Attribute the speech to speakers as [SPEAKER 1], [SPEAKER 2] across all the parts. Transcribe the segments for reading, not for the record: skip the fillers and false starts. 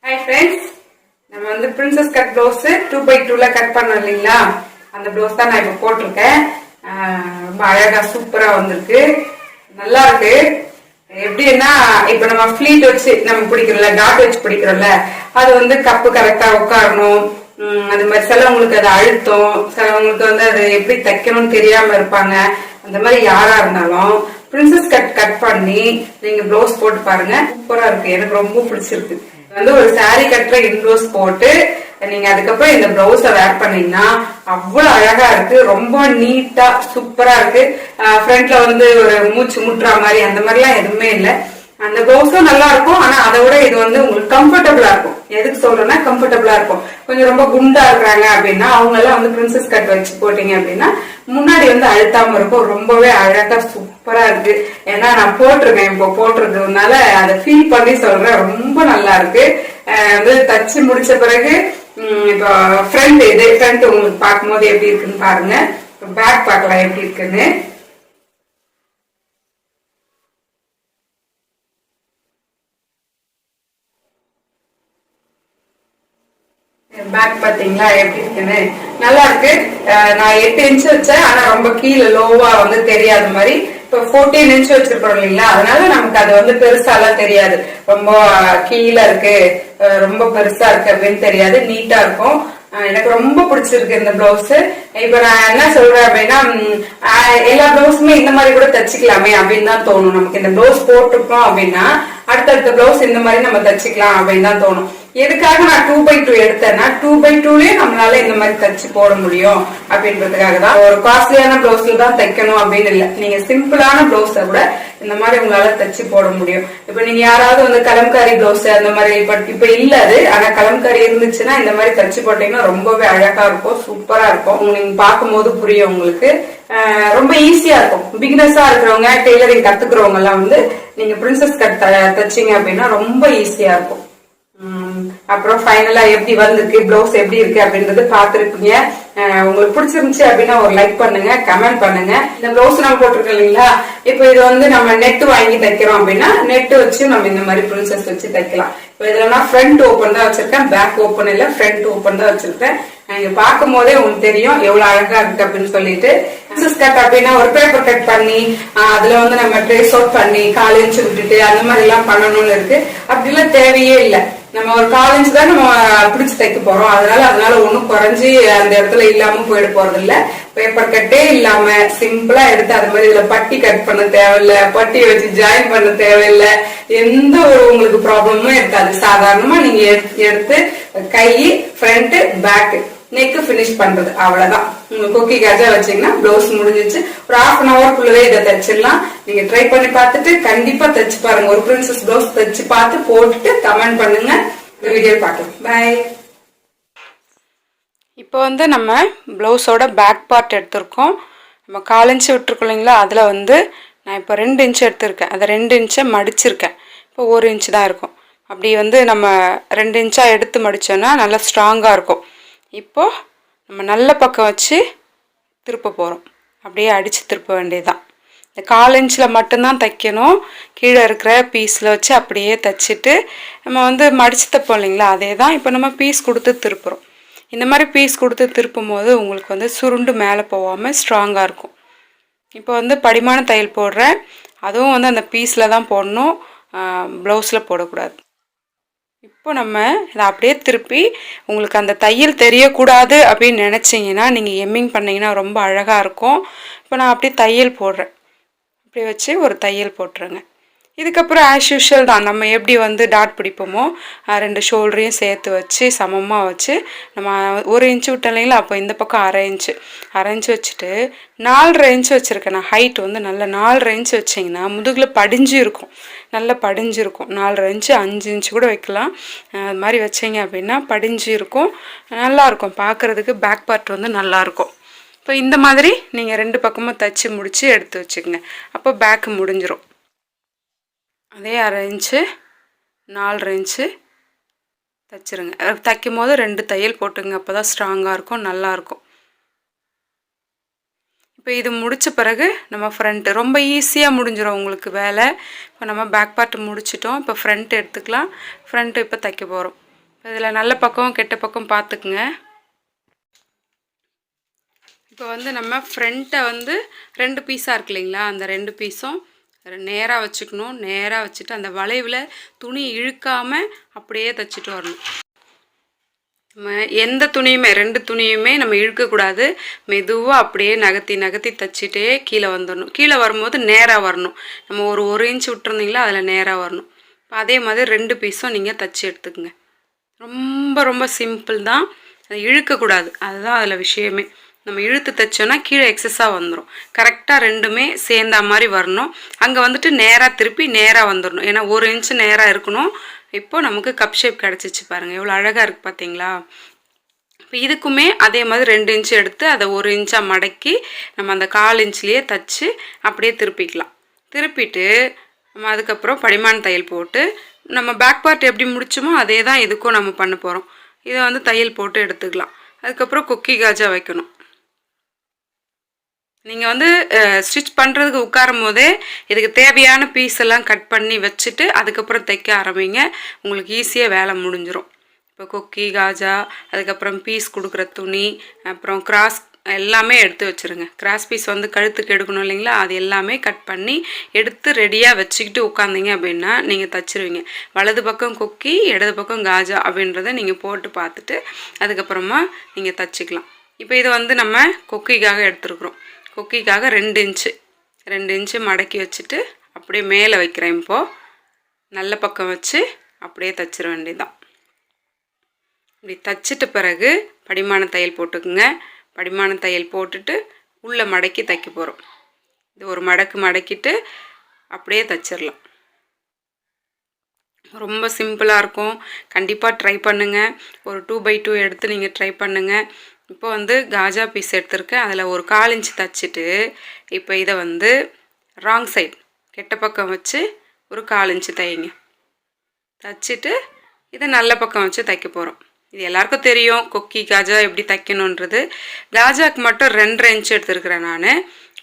[SPEAKER 1] Hi friends, நம்ம வந்து princess cut blouse 2x2ல cut பண்ணோம் இல்லீங்களா, அந்த blouse தான் நான் இப்ப போட்டுருக்கேன். ரொம்ப அழகா சூப்பரா வந்திருக்கு, நல்லா இருக்கு. எப்படின்னா இப்ப நம்ம ஃப்ளீட் வச்சு நம்ம பிடிக்கிறோம்ல, டாட் வச்சு பிடிக்கிறோம்ல, அது வந்து கப்பு கரெக்டா உட்காரணும். அது மாதிரி சிலவங்களுக்கு அது அழுத்தம், சிலவங்களுக்கு வந்து அது எப்படி தைக்கணும்னு தெரியாம இருப்பாங்க. அந்த மாதிரி யாரா இருந்தாலும் பிரின்சஸ் கட் பண்ணி நீங்க ப்ளவுஸ் போட்டு பாருங்க, சூப்பரா இருக்கு. எனக்கு ரொம்ப பிடிச்சிருக்கு. வந்து ஒரு saree கட்டுற இன்க்ளோஸ் போட்டு நீங்க அதுக்கப்புறம் இந்த பிளவுஸ வேர் பண்ணீங்கன்னா அவ்வளவு அழகா இருக்கு, ரொம்ப நீட்டா சூப்பரா இருக்கு. ஃப்ரண்ட்ல வந்து ஒரு மூச்சு முட்டுற மாதிரி அந்த மாதிரி எல்லாம் எதுவுமே இல்லை. அந்த பிளவுஸும் நல்லா இருக்கும், ஆனா அதை விட இது வந்து உங்களுக்கு கம்ஃபர்டபுளா இருக்கும். எதுக்கு சொல்றேன்னா கம்ஃபர்டபுளா இருக்கும். கொஞ்சம் ரொம்ப குண்டா இருக்கிறாங்க அப்படின்னா அவங்க எல்லாம் வந்து பிரின்சஸ் கட் வச்சு போட்டீங்க அப்படின்னா முன்னாடி வந்து அழுத்தாம இருக்கும். ரொம்பவே அழகா சூப்பரா இருக்கு. ஏன்னா நான் போட்டிருக்கேன், இப்போ போட்டிருக்கிறதுனால அதை ஃபீல் பண்ணி சொல்றேன், ரொம்ப நல்லா இருக்கு. வந்து தச்சு முடிச்ச பிறகு இப்போ ஃப்ரண்ட் உங்களுக்கு பார்க்கும் போது எப்படி இருக்குன்னு பாருங்க. பேக் பார்க்கலாம் எப்படி இருக்குன்னு. பேக் பாத்தீங்களா எப்படி இருக்குன்னு, நல்லா இருக்கு. நான் 8 இன்ச் வச்சேன், ஆனா ரொம்ப கீழே லோவா வந்து தெரியாத மாதிரி. இப்போ 14 இன்ச் வச்சிருக்கோம் இல்லைங்களா, அதனால நமக்கு அது வந்து பெருசாலாம் தெரியாது. ரொம்ப கீழே இருக்கு, ரொம்ப பெருசா இருக்கு அப்படின்னு தெரியாது, நீட்டா இருக்கும். எனக்கு ரொம்ப பிடிச்சிருக்கு இந்த பிளவுஸ். இப்ப நான் என்ன சொல்றேன் அப்படின்னா, எல்லா பிளவுஸுமே இந்த மாதிரி கூட தச்சுக்கலாமே அப்படின்னு தான் தோணும். நமக்கு இந்த பிளவுஸ் போட்டுருக்கோம் அப்படின்னா அடுத்தடுத்த பிளவுஸ் இந்த மாதிரி நம்ம தச்சுக்கலாம் அப்படின்னு தான் தோணும். எதுக்காக நான் 2x2 எடுத்தேன்னா 2x2லயே நம்மளால இந்த மாதிரி தச்சு போட முடியும் அப்படின்றதுக்காக தான். ஒரு காஸ்ட்லியான பிளவுஸ்ல தான் தைக்கணும் அப்படின்னு இல்லை, நீங்க சிம்பிளான பிளவுஸ கூட இந்த மாதிரி உங்களால தச்சு போட முடியும். இப்ப நீங்க யாராவது வந்து கலம்காரி பிளவுஸ் அந்த மாதிரி இப்ப இல்ல அது, ஆனா கலம்காரி இருந்துச்சுன்னா இந்த மாதிரி தச்சு போட்டீங்கன்னா ரொம்பவே அழகா இருக்கும், சூப்பரா இருக்கும். நீங்க பார்க்கும் போது புரியும் உங்களுக்கு. ரொம்ப ஈஸியா இருக்கும். பிகினர்ஸா இருக்கிறவங்க, டெய்லரிங் கத்துக்கிறவங்க எல்லாம் வந்து நீங்க பிரின்சஸ் கட் தச்சிங்க அப்படின்னா ரொம்ப ஈஸியா இருக்கும். அப்புறம் ஃபைனலா எப்படி வந்திருக்கு, பிளவுஸ் எப்படி இருக்கு அப்படின்றது பாத்துருப்பீங்க. உங்களுக்கு பிடிச்சிருந்துச்சு அப்படின்னா ஒரு லைக் பண்ணுங்க, கமெண்ட் பண்ணுங்க. இந்த பிளவுஸ் நம்ம போட்டிருக்கோம் இல்லைங்களா, இப்போ இது வந்து நம்ம நெட் வாங்கி தைக்கிறோம் அப்படின்னா நெட் வச்சு நம்ம இந்த மாதிரி பிரின்சஸ் வச்சு தைக்கலாம். இப்போ இதுல நான் ஃப்ரண்ட் ஓப்பன் தான் வச்சிருக்கேன், பேக் ஓப்பன் இல்ல, ஃப்ரண்ட் ஓப்பன் தான் வச்சிருக்கேன். நீங்க பார்க்கும் போதே உங்களுக்கு தெரியும் எவ்வளவு அழகா இருக்கு அப்படின்னு சொல்லிட்டு. பிரின்சஸ் கட் அப்படின்னா ஒரு பேப்பர் கட் பண்ணி அதுல வந்து நம்ம ட்ரேஸ் அவுட் பண்ணி 4 இன்ச் விட்டுட்டு அந்த மாதிரி எல்லாம் பண்ணணும்னு இருக்கு. அப்படி எல்லாம் தேவையே இல்லை. நம்ம ஒரு 4 இன்ச் தான் நம்ம பிடிச்சு தைக்க போறோம், அதனால ஒண்ணும் குறைஞ்சி அந்த இடத்துல இல்லாம போயிட போறது இல்ல. பேப்பர் கட்டே இல்லாம சிம்பிளா எடுத்து அது மாதிரி இதுல பட்டி கட் பண்ண தேவையில்லை, பட்டியை வச்சு ஜாயின் பண்ண தேவையில்லை, எந்த ஒரு உங்களுக்கு ப்ராப்ளமும் இருக்காது. சாதாரணமா நீங்க எடுத்து கை, ஃப்ரண்ட், பேக், நெக் பினிஷ் பண்றது, அவ்வளவுதான். உங்க கொக்கி கஜா வச்சீங்கன்னா பிளவுஸ் முடிஞ்சிச்சு. ஒரு 1/2 ஹவர்க்குள்ளவே இதை தச்சிடலாம். நீங்க ட்ரை பண்ணி பார்த்துட்டு கண்டிப்பா தச்சு பாருங்க. ஒரு பிரின்சஸ் பிளவுஸ் தச்சு பார்த்து போட்டுட்டு கமெண்ட் பண்ணுங்க. இந்த வீடியோ பார்க்கலாம். பை. இப்போ வந்து நம்ம பிளவுஸோட பேக் பார்ட் எடுத்திருக்கோம். நம்ம 4 இன்ச் விட்டுருக்கோம் இல்லைங்களா, அதில் வந்து நான் இப்போ 2 இன்ச் எடுத்திருக்கேன். அதை 2 இன்ச்சை மடிச்சிருக்கேன். இப்போ 1 இன்ச் தான் இருக்கும். அப்படி வந்து நம்ம 2 இன்ச்சா எடுத்து மடித்தோன்னா நல்லா ஸ்ட்ராங்காக இருக்கும். இப்போது நம்ம நல்ல பக்கம் வச்சு திருப்ப போகிறோம். அப்படியே அடித்து திருப்ப வேண்டியதுதான். இந்த 4 இன்ச்சில் மட்டும்தான் தைக்கணும். கீழே இருக்கிற பீஸில் வச்சு அப்படியே தைச்சிட்டு நம்ம வந்து மடித்து தைப்போம் இல்லைங்களா, அதே தான் இப்போ நம்ம பீஸ் கொடுத்து திருப்புறோம். இந்த மாதிரி பீஸ் கொடுத்து திருப்பும் போது உங்களுக்கு வந்து சுருண்டு மேலே போகாமல் ஸ்ட்ராங்காக இருக்கும். இப்போ வந்து படிமான தையல் போடுறேன், அதுவும் வந்து அந்த பீஸில் தான் போடணும், ப்ளவுஸில் போடக்கூடாது. இப்போ நம்ம இதை அப்படியே திருப்பி, உங்களுக்கு அந்த தையல் தெரியக்கூடாது அப்படின்னு நினச்சிங்கன்னா நீங்கள் எம்மிங் பண்ணிங்கன்னா ரொம்ப அழகாக இருக்கும். இப்போ நான் அப்படியே தையல் போடுறேன், அப்படி வச்சு ஒரு தையல் போட்டுருங்க. இதுக்கப்புறம் ஆஸ் யூஷுவல் தான், நம்ம எப்படி வந்து டாட் பிடிப்போமோ 2 ஷோல்டரையும் சேர்த்து வச்சு சமமாக வச்சு நம்ம 1 இன்ச்சு விட்டோம் இல்லைங்களா, அப்போ இந்த பக்கம் 1/2 இன்ச்சு வச்சுட்டு 4.5 இன்ச்சு வச்சுருக்கேன் நான். ஹைட் வந்து நல்லா 4.5 இன்ச்சு வச்சிங்கன்னா முதுகில் படிஞ்சு இருக்கும், நல்லா படிஞ்சு இருக்கும். 4.5 இன்ச்சு 5 இன்ச்சு கூட வைக்கலாம். அது மாதிரி வச்சிங்க அப்படின்னா படிஞ்சு இருக்கும், நல்லாயிருக்கும் பார்க்குறதுக்கு. பேக் பார்ட் வந்து நல்லாயிருக்கும். இப்போ இந்த மாதிரி நீங்கள் 2 பக்கமும் தைச்சி முடித்து எடுத்து வச்சுக்கோங்க. அப்போ பேக்கு முடிஞ்சிடும். அதே 1/2 இன்ச்சு 4.5 இன்ச்சு தைச்சிருங்க. தைக்கும் போது 2 தையல் போட்டுங்க, அப்போ தான் ஸ்ட்ராங்காக இருக்கும், நல்லாயிருக்கும். இப்போ இது முடித்த பிறகு நம்ம ஃப்ரண்ட்டு ரொம்ப ஈஸியாக முடிஞ்சிடும் உங்களுக்கு வேலை. இப்போ நம்ம பேக் பார்ட் முடிச்சிட்டோம். இப்போ ஃப்ரண்ட் எடுத்துக்கலாம். ஃப்ரண்ட்டு இப்போ தைக்க போகிறோம். இதில் நல்ல பக்கம் கெட்ட பக்கம் பார்த்துக்குங்க. இப்போ வந்து நம்ம ஃப்ரண்ட்டை வந்து 2 பீஸாக இருக்கு இல்லைங்களா, அந்த 2 பீஸும் நேராக வச்சுக்கணும். நேராக வச்சுட்டு அந்த வளைவில் துணி இழுக்காமல் அப்படியே தைச்சிட்டு வரணும். நம்ம எந்த துணியுமே 2 துணியுமே நம்ம இழுக்கக்கூடாது. மெதுவாக அப்படியே நகர்த்தி நகர்த்தி தைச்சிட்டே கீழே வந்துடணும். கீழே வரும்போது நேராக வரணும். நம்ம ஒரு இன்ச் விட்டுருந்தீங்களா, அதில் நேராக வரணும். இப்போ அதே மாதிரி 2 பீஸும் நீங்கள் தைச்சி எடுத்துக்கோங்க. ரொம்ப ரொம்ப சிம்பிள் தான். அதை இழுக்கக்கூடாது, அதுதான் அதில் விஷயமே. நம்ம இழுத்து தைச்சோன்னா கீழே எக்ஸஸாக வந்துடும். கரெக்டாக 2மே சேர்ந்தா மாதிரி வரணும். அங்கே வந்துட்டு நேராக திருப்பி நேராக வந்துடணும். ஏன்னா 1 இன்ச்சு நேராக இருக்கணும். இப்போது நமக்கு கப் ஷேப் கிடச்சிச்சு பாருங்கள், எவ்வளோ அழகாக இருக்குது பார்த்தீங்களா. இப்போ இதுக்குமே அதே மாதிரி 2 இன்ச்சு எடுத்து அதை 1 இன்ச்சாக மடக்கி நம்ம அந்த 1/4 இன்ச்லேயே தைச்சி அப்படியே திருப்பிக்கலாம். திருப்பிட்டு நம்ம அதுக்கப்புறம் படிமான தையல் போட்டு நம்ம பேக் பார்ட் எப்படி முடிச்சோமோ அதே தான் இதுக்கும் நம்ம பண்ண போகிறோம். இதை வந்து தையல் போட்டு எடுத்துக்கலாம். அதுக்கப்புறம் கொக்கி காஜா வைக்கணும். நீங்கள் வந்து ஸ்டிச் பண்ணுறதுக்கு உட்காரும் போதே இதுக்கு தேவையான பீஸ் எல்லாம் கட் பண்ணி வச்சுட்டு அதுக்கப்புறம் தைக்க ஆரம்பிங்க. உங்களுக்கு ஈஸியாக வேலை முடிஞ்சிடும். இப்போ கொக்கி காஜா, அதுக்கப்புறம் பீஸ் கொடுக்குற துணி, அப்புறம் கிராஸ் எல்லாமே எடுத்து வச்சுருங்க. கிராஸ் பீஸ் வந்து கழுத்துக்கு எடுக்கணும் இல்லைங்களா, அது எல்லாமே கட் பண்ணி எடுத்து ரெடியாக வச்சுக்கிட்டு உட்காந்திங்க அப்படின்னா நீங்கள் தைச்சிருவீங்க. வலது பக்கம் கொக்கி, இடது பக்கம் காஜா அப்படின்றத நீங்கள் போட்டு பார்த்துட்டு அதுக்கப்புறமா நீங்கள் தைச்சிக்கலாம். இப்போ இதை வந்து நம்ம கொக்கிக்காக எடுத்துருக்குறோம். கொக்கிக்காக 2 இன்ச்சு மடக்கி வச்சுட்டு அப்படியே மேலே வைக்கிறேன். இப்போது நல்ல பக்கம் வச்சு அப்படியே தைச்சிட வேண்டியதுதான். இப்படி தைச்சிட்ட பிறகு படிமான தையல் போட்டுக்குங்க. படிமான தையல் போட்டுட்டு உள்ளே மடக்கி தைக்க போகிறோம். இது ஒரு மடக்கு மடக்கிட்டு அப்படியே தைச்சிடலாம். ரொம்ப சிம்பிளாக இருக்கும். கண்டிப்பாக ட்ரை பண்ணுங்கள். ஒரு 2x2 எடுத்து நீங்கள் ட்ரை பண்ணுங்கள். இப்போ வந்து காஜா பீஸ் எடுத்திருக்கேன். அதில் ஒரு 1/4 இன்ச்சு தைச்சிட்டு இப்போ இதை வந்து ராங் சைட் கெட்ட பக்கம் வச்சு ஒரு 1/4 இன்ச்சு தைங்க. தைச்சிட்டு இதை நல்ல பக்கம் வச்சு தைக்க போகிறோம். இது எல்லாருக்கும் தெரியும் கொக்கி காஜா எப்படி தைக்கணுன்றது. காஜாக்கு மட்டும் 2.5 இன்ச்சு எடுத்துருக்கிறேன் நான்.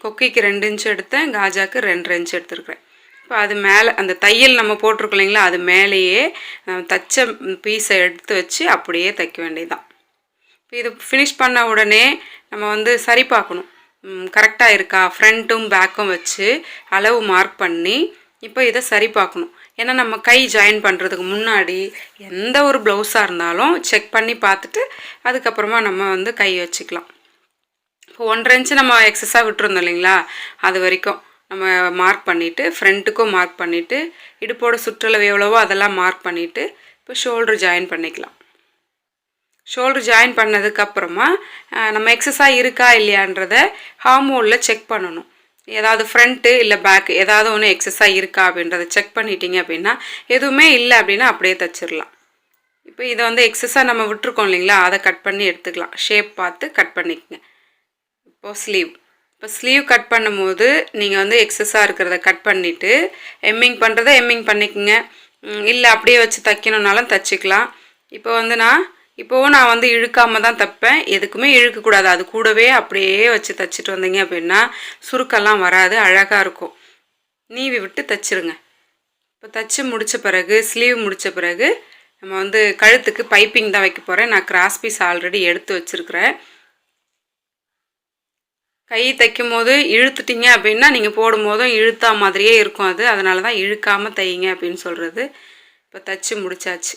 [SPEAKER 1] கொக்கிக்கு 2 இன்ச்சு எடுத்தேன், காஜாக்கு 2.5 இன்ச்சு எடுத்துருக்குறேன். இப்போ அது மேலே அந்த தையல் நம்ம போட்டிருக்கோம் இல்லைங்களா, அது மேலேயே தைச்ச பீஸை எடுத்து வச்சு அப்படியே தைக்க வேண்டியதுதான். இப்போ இது ஃபினிஷ் பண்ண உடனே நம்ம வந்து சரி பார்க்கணும், கரெக்டாக இருக்கா. ஃப்ரண்ட்டும் பேக்கும் வச்சு அளவு மார்க் பண்ணி இப்போ இதை சரி பார்க்கணும். ஏன்னா நம்ம கை ஜாயின் பண்ணுறதுக்கு முன்னாடி எந்த ஒரு ப்ளவுஸாக இருந்தாலும் செக் பண்ணி பார்த்துட்டு அதுக்கப்புறமா நம்ம வந்து கை வச்சுக்கலாம். இப்போ 1.5 இன்ச்சு நம்ம எக்ஸஸாக விட்டுருந்தோம் இல்லைங்களா, அது வரைக்கும் நம்ம மார்க் பண்ணிவிட்டு ஃப்ரண்ட்டுக்கும் மார்க் பண்ணிவிட்டு இடுப்போட சுற்றளவு எவ்வளவோ அதெல்லாம் மார்க் பண்ணிவிட்டு இப்போ ஷோல்ட்ரு ஜாயின் பண்ணிக்கலாம். ஷோல்ட்ரு ஜாயின் பண்ணதுக்கப்புறமா நம்ம எக்ஸஸாக இருக்கா இல்லையான்றதை ஹார்மோனில் செக் பண்ணணும். ஏதாவது ஃப்ரண்ட்டு இல்லை பேக் ஏதாவது ஒன்று எக்ஸஸாக இருக்கா அப்படின்றத செக் பண்ணிட்டீங்க அப்படின்னா, எதுவுமே இல்லை அப்படின்னா அப்படியே தைச்சிடலாம். இப்போ இதை வந்து எக்ஸஸாக நம்ம விட்டுருக்கோம் இல்லைங்களா, அதை கட் பண்ணி எடுத்துக்கலாம். ஷேப் பார்த்து கட் பண்ணிக்கங்க. இப்போது இப்போ ஸ்லீவ் கட் பண்ணும்போது நீங்கள் வந்து எக்ஸஸாக இருக்கிறத கட் பண்ணிவிட்டு எம்மிங் பண்ணுறத எம்மிங் பண்ணிக்கோங்க. இல்லை அப்படியே வச்சு தைக்கணுன்னாலும் தைச்சிக்கலாம். இப்போ வந்து நான் வந்து இழுக்காமல் தான் தைப்பேன். எதுக்குமே இழுக்கக்கூடாது. அது கூடவே அப்படியே வச்சு தைச்சிட்டு வந்தீங்க அப்படின்னா சுருக்கெல்லாம் வராது, அழகாக இருக்கும். நீவி விட்டு தைச்சிருங்க. இப்போ தைச்சி முடித்த பிறகு ஸ்லீவ் முடித்த பிறகு நம்ம வந்து கழுத்துக்கு பைப்பிங் தான் வைக்க போகிறேன். நான் கிராஸ் பீஸ் ஆல்ரெடி எடுத்து வச்சுருக்கிறேன். கை தைக்கும் போது இழுத்துட்டிங்க அப்படின்னா நீங்கள் போடும் போதும் இழுத்தா மாதிரியே இருக்கும். அதனால தான் இழுக்காமல் தையுங்க அப்படின்னு சொல்கிறது. இப்போ தைச்சி முடித்தாச்சு.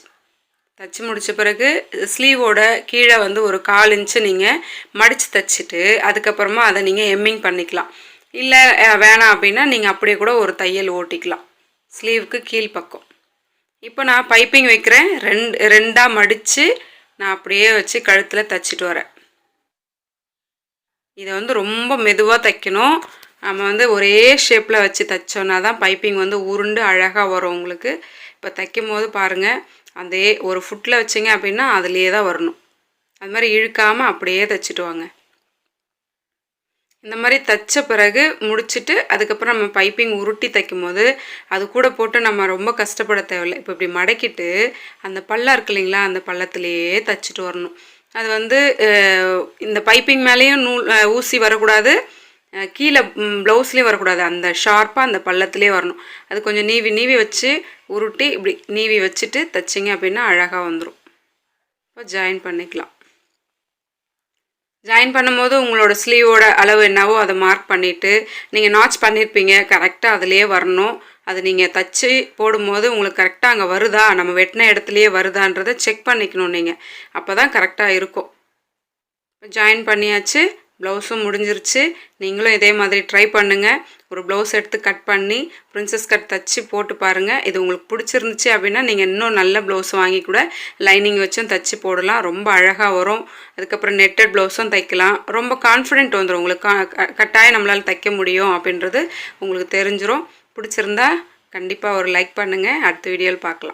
[SPEAKER 1] தைச்சி முடித்த பிறகு ஸ்லீவோட கீழே வந்து ஒரு 1/4 இன்ச்சு நீங்கள் மடித்து தைச்சிட்டு அதுக்கப்புறமா அதை நீங்கள் எம்மிங் பண்ணிக்கலாம். இல்லை வேணாம் அப்படின்னா நீங்கள் அப்படியே கூட ஒரு தையல் ஓட்டிக்கலாம் ஸ்லீவுக்கு கீழ்ப்பக்கம். இப்போ நான் பைப்பிங் வைக்கிறேன். 2ஆக மடித்து நான் அப்படியே வச்சு கழுத்தில் தைச்சிட்டு வரேன். இதை வந்து ரொம்ப மெதுவாக தைக்கணும். நம்ம வந்து ஒரே ஷேப்பில் வச்சு தைச்சோன்னா தான் பைப்பிங் வந்து உருண்டு அழகாக வரும் உங்களுக்கு. இப்போ தைக்கும் போது பாருங்கள், அதே ஒரு ஃபுட்டில் வச்சிங்க அப்படின்னா அதுலேயே தான் வரணும். அது மாதிரி இழுக்காமல் அப்படியே தைச்சிட்டு வாங்க. இந்த மாதிரி தைச்ச பிறகு முடிச்சுட்டு அதுக்கப்புறம் நம்ம பைப்பிங் உருட்டி தைக்கும் போது அது கூட போட்டு நம்ம ரொம்ப கஷ்டப்பட தேவையில்லை. இப்போ இப்படி மடக்கிட்டு அந்த பள்ளம் இருக்கு இல்லைங்களா, அந்த பள்ளத்துலேயே தைச்சிட்டு வரணும். அது வந்து இந்த பைப்பிங் மேலேயும் ஊசி வரக்கூடாது, கீழே ப்ளவுஸ்லேயும் வரக்கூடாது. அந்த ஷார்ப்பாக அந்த பள்ளத்துலேயே வரணும். அது கொஞ்சம் நீவி வச்சு உருட்டி இப்படி நீவி வச்சுட்டு தைச்சிங்க அப்படின்னா அழகாக வந்துடும். இப்போ ஜாயின் பண்ணிக்கலாம். ஜாயின் பண்ணும்போது உங்களோட ஸ்லீவோட அளவு என்னவோ அதை மார்க் பண்ணிவிட்டு நீங்கள் நாட்ச் பண்ணியிருப்பீங்க, கரெக்டாக அதிலேயே வரணும். அது நீங்கள் தச்சு போடும்போது உங்களுக்கு கரெக்டாக அங்கே வருதா, நம்ம வெட்டின இடத்துலையே வருதான்றதை செக் பண்ணிக்கணும் நீங்கள். அப்போ தான் கரெக்டாக இருக்கும். ஜாயின் பண்ணியாச்சு, ப்ளவுஸும் முடிஞ்சிருச்சு. நீங்களும் இதே மாதிரி ட்ரை பண்ணுங்கள். ஒரு ப்ளவுஸ் எடுத்து கட் பண்ணி பிரின்சஸ் கட் தச்சு போட்டு பாருங்கள். இது உங்களுக்கு பிடிச்சிருந்துச்சு அப்படின்னா நீங்கள் இன்னும் நல்ல ப்ளவுஸ் வாங்கி கூட லைனிங் வச்சும் தச்சு போடலாம். ரொம்ப அழகாக வரும். அதுக்கப்புறம் நெட்டட் ப்ளவுஸும் தைக்கலாம். ரொம்ப கான்ஃபிடென்ட் வந்துடும் உங்களுக்கு. கட்டாயம் நம்மளால் தைக்க முடியும் அப்படின்றது உங்களுக்கு தெரிஞ்சிடும். பிடிச்சிருந்தா கண்டிப்பாக ஒரு லைக் பண்ணுங்கள். அடுத்த வீடியோவில் பார்க்கலாம்.